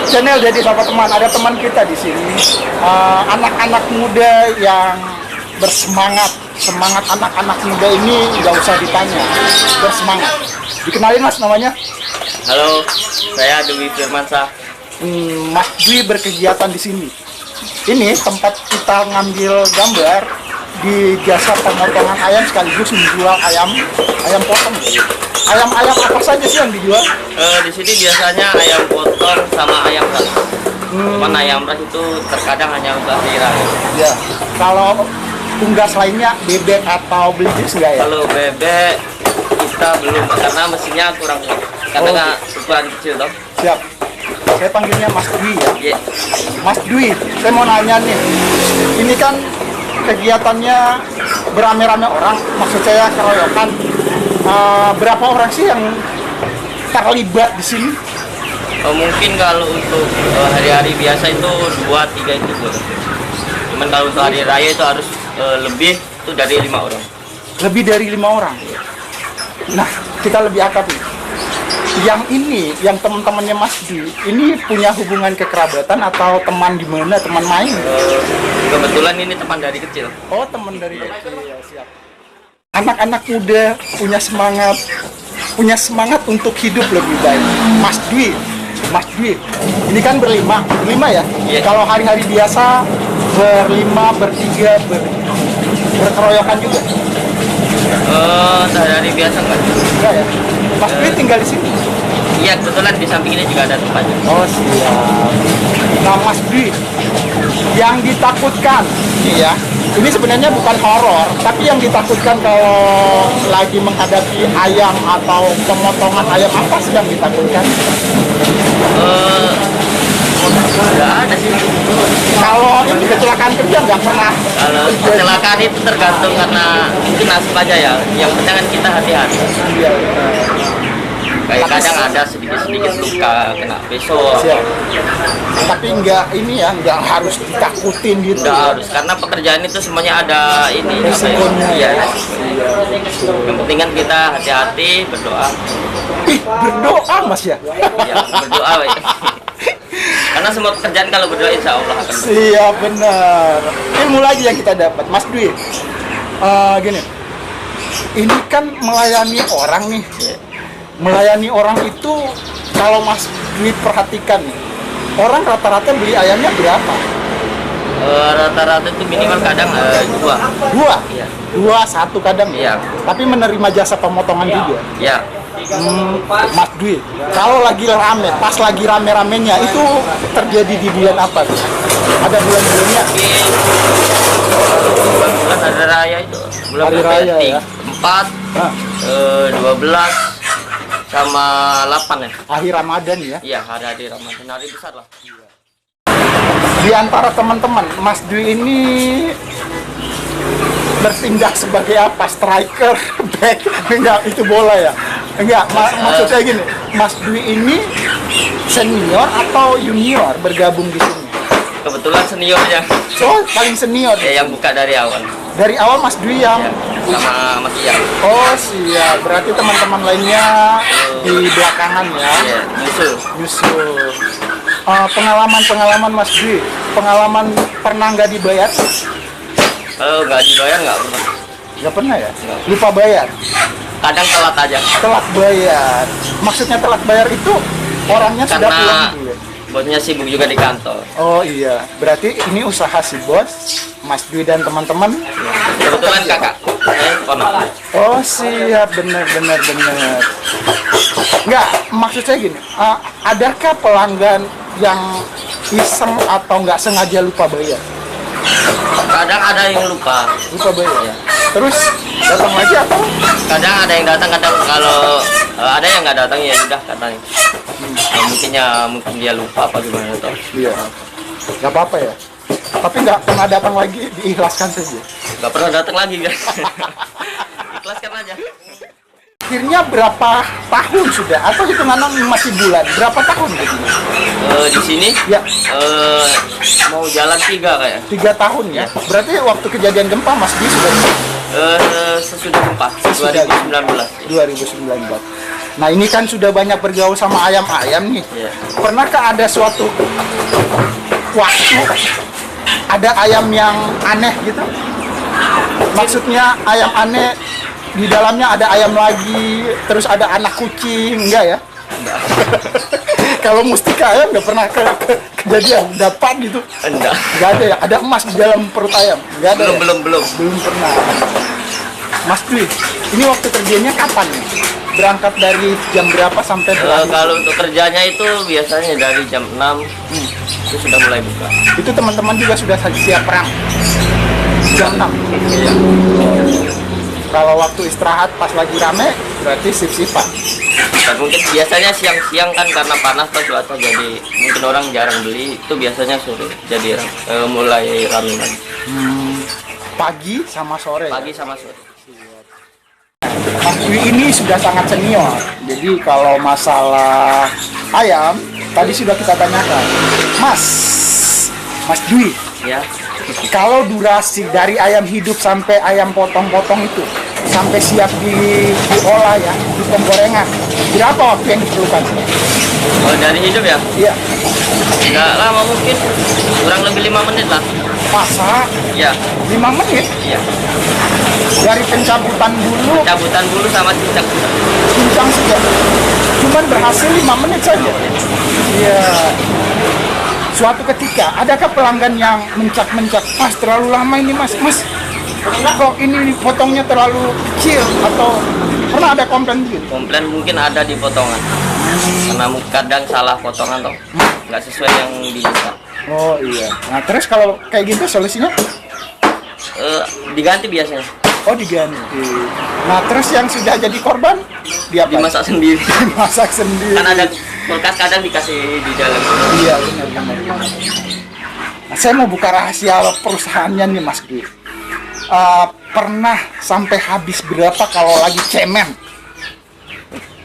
channel Jadi Sapa Teman. Ada teman kita di sini, anak-anak muda yang bersemangat. Semangat anak-anak muda ini nggak usah ditanya, bersemangat. Dikenalin Mas namanya? Halo, saya Dwi Firmansyah. Mas Dwi berkegiatan di sini. Ini tempat kita ngambil gambar di jasa pemotongan ayam sekaligus menjual ayam potong. Ayam apa saja sih yang dijual? Di sini biasanya ayam potong sama ayam ras. Cuman ayam ras itu terkadang hanya untuk hari raya. Ya. Kalau unggas lainnya bebek atau beligis enggak ya? Kalau bebek kita belum karena mesinnya kurang kuat. Karena nggak ukuran kecil toh. Siap. Saya panggilnya Mas Dwi ya. Yeah. Mas Dwi, saya mau nanya nih. Ini kan kegiatannya beramai-ramai orang, maksud saya keroyokan. Berapa orang sih yang terlibat di sini? Mungkin kalau untuk hari-hari biasa itu 2-3 itu boleh. Cuman kalau untuk hari raya itu harus lebih itu dari 5 orang. Lebih dari 5 orang. Nah, kita lebih akap nih. Yang ini, yang teman-temannya Mas Dwi, ini punya hubungan kekerabatan atau teman di mana, teman main? Kebetulan ini teman dari kecil. Oh, teman dari kecil, ya, siap. Anak-anak muda punya semangat untuk hidup lebih baik. Mas Dwi, ini kan berlima ya? Yeah. Kalau hari-hari biasa berlima, bertiga, berkeroyokan juga? Hari biasa enggak? Enggak ya? Mas Dwi tinggal di sini? Iya, kebetulan di samping ini juga ada tempatnya. Oh siap. Nah Mas Dwi, yang ditakutkan ya, ini sebenarnya bukan horor, tapi yang ditakutkan kalau lagi menghadapi ayam atau pemotongan ayam, apa sih yang ditakutkan? Nggak ada sih. Kalau ini kecelakaan kerja nggak pernah. Kalau kecelakaan itu tergantung karena itu nasib aja ya. Yang penting kan kita hati-hati. Iya. Kayak kadang ada sedikit-sedikit luka kena pisau. Siap. Tapi nggak harus ditakutin gitu. Nggak harus karena pekerjaan itu semuanya ada ini. Resikonya. Iya. Yang penting kan kita hati-hati, berdoa. Ih, berdoa Mas ya? Ya, berdoa. Karena semua pekerjaan kalau berdoa insya Allah akan berdoa. Iya benar. Ilmu lagi yang kita dapat, Mas Dwi. Gini, ini kan melayani orang nih. Melayani orang itu kalau Mas Dwi perhatikan nih, orang rata-rata beli ayamnya berapa? Rata-rata itu minimal kadang 2. Iya. 1 kadang. Iya. Tapi menerima jasa pemotongan juga. Ya. Mas Dwi, kalau lagi rame, pas lagi rame-ramenya itu terjadi di bulan apa? Ada bulan-bulannya? Bulan hari raya itu. Bulan Hari raya ya. 4, 12, sama 8 ya. Akhir Ramadan ya. Iya, hari Ramadan, hari besar lah. Di antara teman-teman, Mas Dwi ini bertindak sebagai apa? Striker, back, enggak, itu bola ya? Enggak, maksudnya gini, Mas Dwi ini senior atau junior bergabung di sini? Kebetulan seniornya. So, paling senior. Ya, yang buka dari awal. Dari awal Mas Dwi yang Ya, sama Mas Ian. Oh siap, berarti teman-teman lainnya di belakangan ya? Iya, Nyusul. Pengalaman Mas Dwi, pengalaman pernah nggak dibayar? Kalau nggak dibayar nggak pernah. Nggak pernah ya? Lupa bayar? Kadang telat aja. Telat bayar. Maksudnya telat bayar itu orangnya sudah Karena pulang dulu. bosnya sibuk juga di kantor. Oh iya, berarti ini usaha si bos, Mas Dwi dan teman-teman. Kebetulan kakak. Konon. Oh siap, benar. Nggak, maksud saya gini, adakah pelanggan yang iseng atau nggak sengaja lupa bayar? Kadang ada yang lupa. Lupa bayar ya. Terus datang lagi atau? Kadang ada yang datang, kadang kalau ada yang nggak datang ya udah katanya. Mungkin dia lupa apa gimana tuh. Iya. Nggak apa-apa ya. Tapi nggak pernah datang lagi, diikhlaskan saja. Nggak pernah datang lagi kan. Ikhlaskan aja. Akhirnya berapa tahun sudah? Atau hitungannya masih bulan? Berapa tahun gitu? Di sini Ya. Mau jalan 3 kayak. 3 tahun ya. Berarti waktu kejadian gempa Mas Dwi sudah Sesudah gempa Sesudah. 2019. 2019. Nah ini kan sudah banyak bergaul sama ayam-ayam nih. Iya. Pernahkah ada suatu waktu ada ayam yang aneh gitu? Maksudnya ayam aneh, di dalamnya ada ayam lagi, terus ada anak kucing, enggak ya? Kalau mustika ayam nggak pernah kejadian dapat gitu? Enggak. Nggak ada ya? Ada emas di dalam perut ayam? Nggak ada. Belum. Belum pernah. Mas Dwi, ini waktu kerjanya kapan nih? Berangkat dari jam berapa sampai berapa? Kalau untuk kerjanya itu biasanya dari jam 6 itu sudah mulai buka. Itu teman-teman juga sudah siap perang? Jam 6? Iya. Kalau waktu istirahat pas lagi rame, berarti sip-sipan? Dan mungkin biasanya siang-siang kan karena panas pas cuaca, jadi mungkin orang jarang beli, itu biasanya sore jadi mulai ramai lagi. Pagi sama sore? Pagi sama sore. Mas Dwi ini sudah sangat senior, jadi kalau masalah ayam, tadi sudah kita tanyakan. Mas Dwi, Ya. kalau durasi dari ayam hidup sampai ayam potong-potong itu, sampai siap diolah ya, di penggorengan, berapa waktu yang diperlukan? Kalau dari hidup ya, Iya, nggak lama mungkin, kurang lebih 5 menit lah. masa Ya, 5 menit iya. dari pencabutan bulu, Cabutan bulu sama cicak. cincang saja, cuman berhasil 5 menit saja. Iya. Suatu ketika, adakah pelanggan yang mencak-mencak, Mas terlalu lama ini mas, kok ini potongnya terlalu kecil, atau pernah ada komplain gitu? Komplain mungkin ada di potongan, karena kadang salah potongan toh, nggak sesuai yang diminta. Oh iya. Nah terus kalau kayak gitu solusinya? Diganti biasanya, Oh diganti. Nah terus yang sudah jadi korban, diapain? dimasak sendiri. Dimasak sendiri. Kan ada kulkas kadang dikasih di dalam. Iya benar. Nah, saya mau buka rahasia perusahaannya nih Mas Dwi. Pernah sampai habis berapa kalau lagi cemen?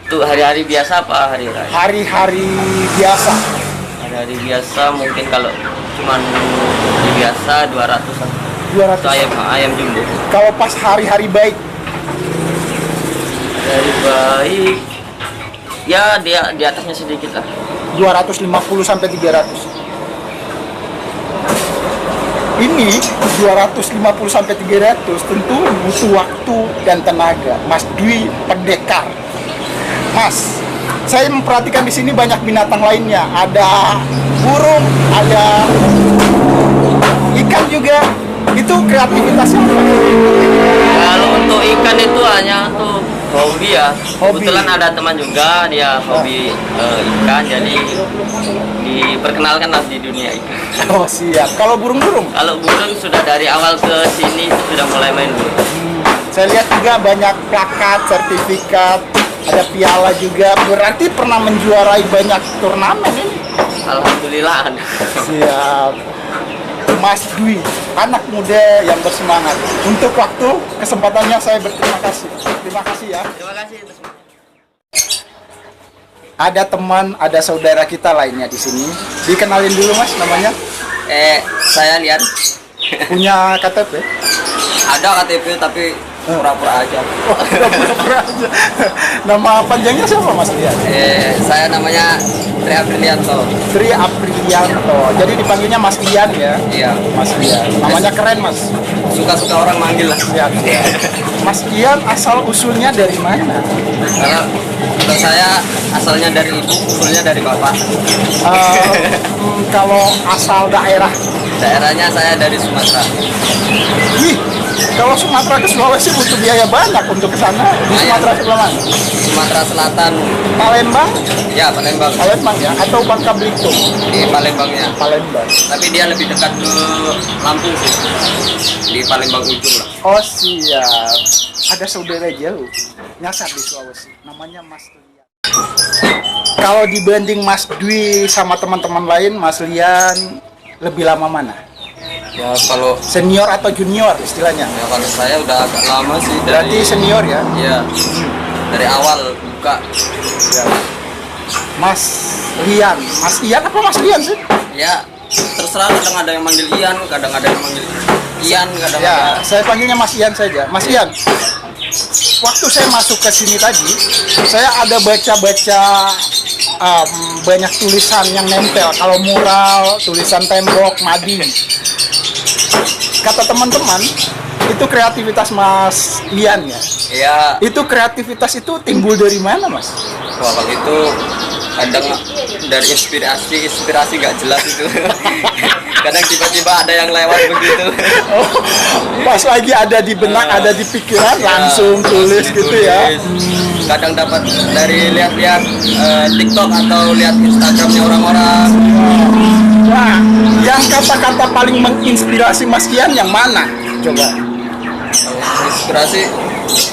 Itu hari-hari biasa apa hari raya? Hari-hari biasa. Hari-hari biasa mungkin kalau cuman hari biasa 200-an. 200. Itu ayam jumbo. Kalau pas hari-hari baik, Dari baik ya dia di atasnya sedikit lah. 250 sampai 300. Ini 250 sampai 300 tentu butuh waktu dan tenaga. Mas Dwi pendekar. Mas, saya memperhatikan di sini banyak binatang lainnya. Ada burung, ada ikan juga. Itu kreativitasnya apa? Kalau untuk ikan itu hanya untuk hobi ya. Hobi. Kebetulan ada teman juga dia hobi ikan, jadi diperkenalkan lah di dunia ikan. Oh siap. Kalau burung-burung? Kalau burung sudah dari awal ke sini itu sudah mulai main burung. Saya lihat juga banyak plakat, sertifikat, ada piala juga. Berarti pernah menjuarai banyak turnamen ini. Alhamdulillah ada. Siap. Mas Dwi, anak muda yang bersemangat. Untuk waktu, kesempatannya saya berterima kasih. Terima kasih ya. Terima kasih. Ada teman, ada saudara kita lainnya di sini. Dikenalin dulu Mas namanya. Saya lihat Punya KTP? ada KTP tapi pura-pura aja. Oh, pura-pura aja. Nama panjangnya siapa Mas Lian? Saya namanya Tri Aprilianto. Tri Aprilianto. Jadi dipanggilnya Mas Lian ya? Iya. Mas Lian. Namanya keren Mas. Suka-suka orang manggil lah. Lian. Mas Lian asal usulnya dari mana? Kalau saya asalnya dari ibu, usulnya dari bapak. Kalau asal daerah, Daerahnya saya dari Sumatera. Wih, kalau Sumatera ke Sulawesi butuh biaya banyak untuk ke sana. Di Sumatera sebelah mana? Sumatera Selatan. Palembang? Ya, Palembang. Palembang ya? Atau Bangka Belitung? Di Palembangnya. Palembang. Tapi dia lebih dekat ke Lampung sih. Di Palembang ujung lah. Oh siap. Ada saudara jauh nyasar di Sulawesi. Namanya Mas Lian. Kalau dibanding Mas Dwi sama teman-teman lain, Mas Lian lebih lama mana? Ya kalau Senior atau junior istilahnya? saya udah agak lama sih Berarti senior ya? Iya. Dari awal buka. Ya. Mas Lian apa Mas Lian sih? Ya terserah, kadang ada yang manggil Ian, kadang ada yang manggil Ian, kadang Ya, saya panggilnya Mas Ian saja. Mas Ian, waktu saya masuk ke sini tadi, saya ada baca-baca banyak tulisan yang nempel. Kalau mural, tulisan tembok, mading. Kata teman-teman, itu kreativitas Mas Ian ya? Iya. Itu kreativitas itu timbul dari mana, Mas? Wah, kalau itu kadang dari inspirasi nggak jelas itu. Kadang tiba-tiba ada yang lewat begitu. Oh, pas lagi ada di benak, ada di pikiran, Ya, langsung tulis langsung gitu ya. ditulis. Kadang dapat dari lihat-lihat TikTok atau lihat Instagramnya orang-orang. Nah, yang kata-kata paling menginspirasi Mas Ian yang mana? Coba. Inspirasi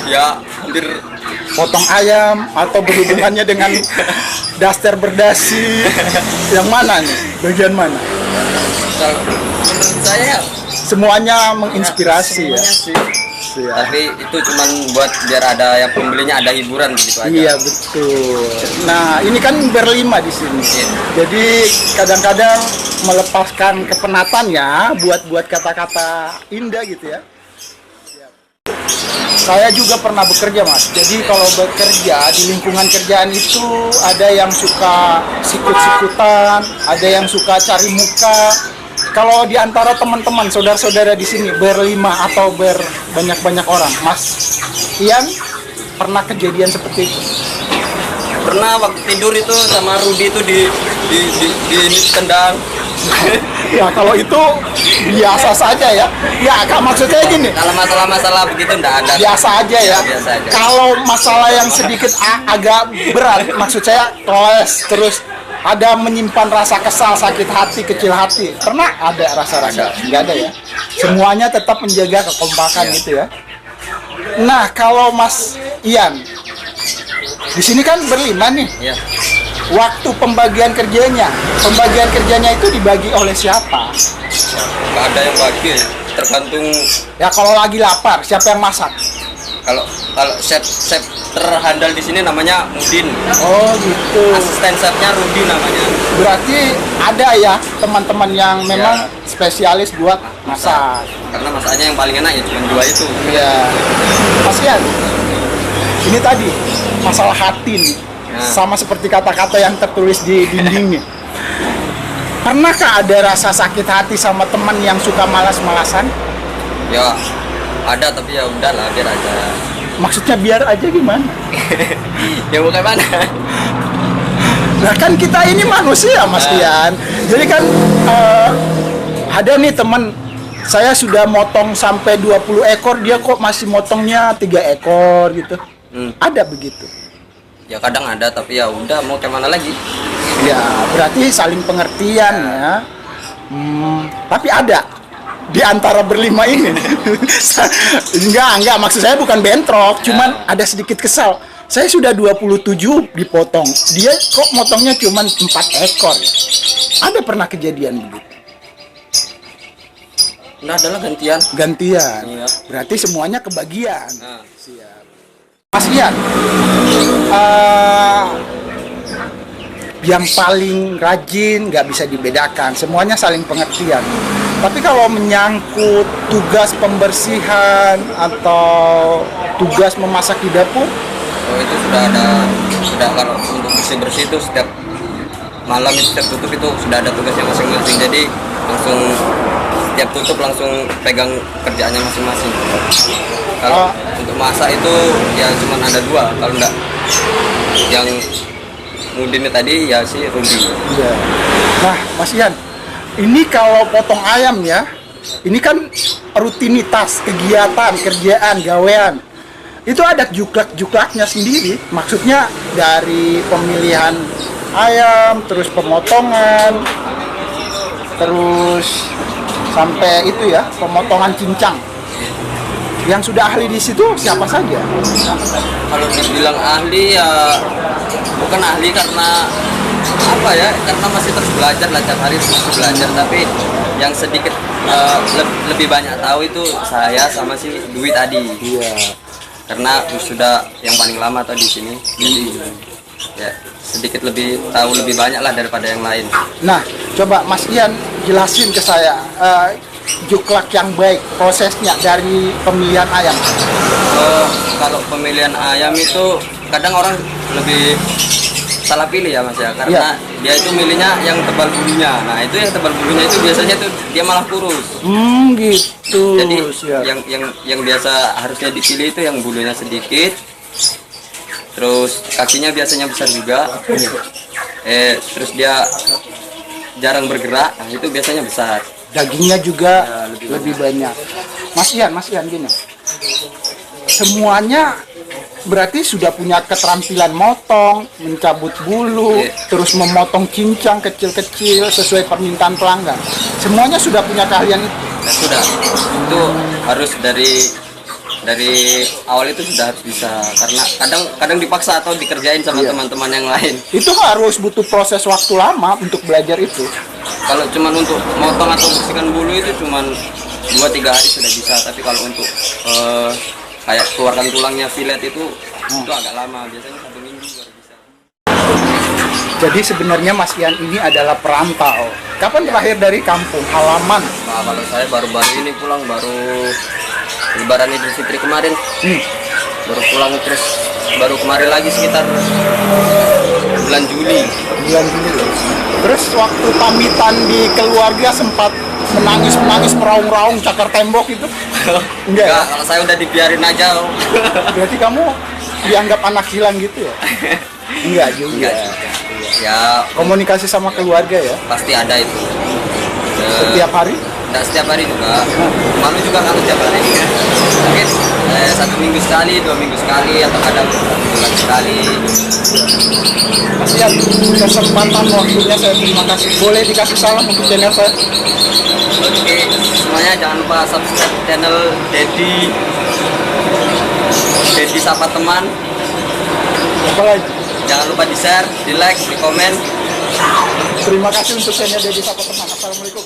ya hampir Potong ayam atau berhubungannya dengan daster berdasi, yang mana nih? Bagian mana? kalau menurut saya Semuanya menginspirasi ya. semuanya sih. Iya. Tapi itu cuman buat biar ada yang pembelinya ada hiburan begitu aja. Iya betul. Nah ini kan berlima di sini. Iya. Jadi kadang-kadang melepaskan kepenatannya buat kata-kata indah gitu ya. Saya juga pernah bekerja, Mas. Jadi kalau bekerja di lingkungan kerjaan itu ada yang suka sikut-sikutan, ada yang suka cari muka. Kalau di antara teman-teman, saudara-saudara di sini berlima atau berbanyak-banyak orang, Mas Ian pernah kejadian seperti itu? Pernah waktu tidur itu sama Rudi itu di tendang. Ya kalau itu biasa saja ya. Ya maksudnya gini, Kalau masalah-masalah begitu enggak ada. biasa aja ya. Biasa aja. Kalau masalah yang sedikit agak berat, maksud saya keles, terus ada menyimpan rasa kesal, sakit hati, kecil hati. Pernah ada rasa-rasa? Nggak ada ya. Semuanya tetap menjaga kekompakan Iya. gitu ya. Nah kalau Mas Ian, di sini kan berlima nih. Ya. Waktu pembagian kerjanya itu dibagi oleh siapa? Enggak ada yang bagi, tergantung Ya kalau lagi lapar, siapa yang masak? kalau chef terhandal di sini namanya Mudin. Oh gitu. Asisten chefnya Rudi namanya. Berarti ada ya teman-teman yang memang spesialis buat masak. Karena masaknya yang paling enak ya cuma dua itu. Ya. Mas Ian, ini tadi masalah hati nih. Ya. Sama seperti kata-kata yang tertulis di dindingnya. Pernahkah ada rasa sakit hati sama teman yang suka malas-malasan? Ya ada tapi ya udahlah biar aja. Maksudnya biar aja gimana? Ya bukan mana. Nah kan kita ini manusia Mas Ian. Jadi kan ada nih teman saya sudah motong sampai 20 ekor, dia kok masih motongnya 3 ekor gitu. Ada begitu. Ya kadang ada tapi ya udah mau kemana lagi. Ya berarti saling pengertian ya. Tapi ada di antara berlima ini. enggak maksud saya bukan bentrok, cuman ada sedikit kesal. Saya sudah 27 dipotong, dia kok motongnya cuman 4 ekor ya? Ada pernah kejadian begitu? Nah adalah gantian. Gantian. Iya. Berarti semuanya kebagian. Nah, Siap. Mas Ian, yang paling rajin nggak bisa dibedakan, semuanya saling pengertian. Tapi kalau menyangkut tugas pembersihan atau tugas memasak di dapur, itu sudah kalau untuk bersih itu setiap malam itu setiap tutup itu sudah ada tugasnya masing-masing. Jadi langsung setiap tutup langsung pegang kerjaannya masing-masing. Kalau untuk masak itu ya cuma ada 2, kalau enggak yang Mudin tadi ya si Rudi. iya. Nah, Mas Ian, ini kalau potong ayam ya, ini kan rutinitas, kegiatan, kerjaan, gawean. Itu ada juklak-juklaknya sendiri. Maksudnya dari pemilihan ayam, terus pemotongan, terus sampai itu ya, pemotongan cincang. Yang sudah ahli di situ siapa saja? Kalau dibilang ahli ya bukan ahli karena apa ya, karena masih terus belajar lah, tiap hari masih belajar. Tapi yang sedikit lebih banyak tahu itu saya sama si Dwi tadi. Iya. Karena sudah yang paling lama tadi di sini, jadi ya sedikit lebih tahu lebih banyak lah daripada yang lain. Nah, coba Mas Ian jelasin ke saya. juklak yang baik prosesnya dari pemilihan ayam? Kalau pemilihan ayam itu kadang orang lebih salah pilih ya mas ya, karena dia itu milihnya yang tebal bulunya. Nah itu yang tebal bulunya itu biasanya tuh dia malah kurus. Gitu. Jadi Siap. yang biasa harusnya dipilih itu yang bulunya sedikit, terus kakinya biasanya besar juga, terus dia jarang bergerak. Nah itu biasanya besar. Dagingnya juga Ya, lebih banyak. Mas Ian gini. Semuanya berarti sudah punya keterampilan motong, mencabut bulu, Iya. terus memotong cincang kecil-kecil sesuai permintaan pelanggan. Semuanya sudah punya keahlian itu. Nah, sudah itu harus dari awal itu sudah harus bisa, karena kadang dipaksa atau dikerjain sama Iya. teman-teman yang lain. Itu harus butuh proses waktu lama untuk belajar itu. Kalau cuman untuk motong atau bersihkan bulu itu cuman 2-3 hari sudah bisa, tapi kalau untuk kayak keluarkan tulangnya fillet itu agak lama, biasanya 1 minggu baru bisa. Jadi sebenarnya Mas Ian ini adalah perantau. Kapan terakhir dari kampung halaman? Nah, kalau saya baru-baru ini pulang, baru Lebaran Idul Fitri kemarin, baru pulang, terus baru kemarin lagi sekitar bulan Juli. Bulan Juli loh. Terus waktu pamitan di keluarga sempat menangis meraung-raung cakar tembok itu? Enggak ya? Kalau saya udah dibiarin aja. Berarti kamu dianggap anak hilang gitu ya? Enggak juga. Enggak. Ya Komunikasi sama keluarga ya? pasti ada itu. Setiap hari? Enggak setiap hari juga. Malu juga kalau setiap hari. Mungkin 1 minggu sekali, 2 minggu sekali, atau kadang 1 bulan sekali. Mas Ian, kesempatan waktunya saya terima kasih. Boleh dikasih salam untuk channel saya? Oke, semuanya jangan lupa subscribe channel Dedi Sapa Teman. Apa lagi? Jangan lupa di share, di like, di komen. Terima kasih untuk channel Dedi Sapa Teman. Assalamualaikum.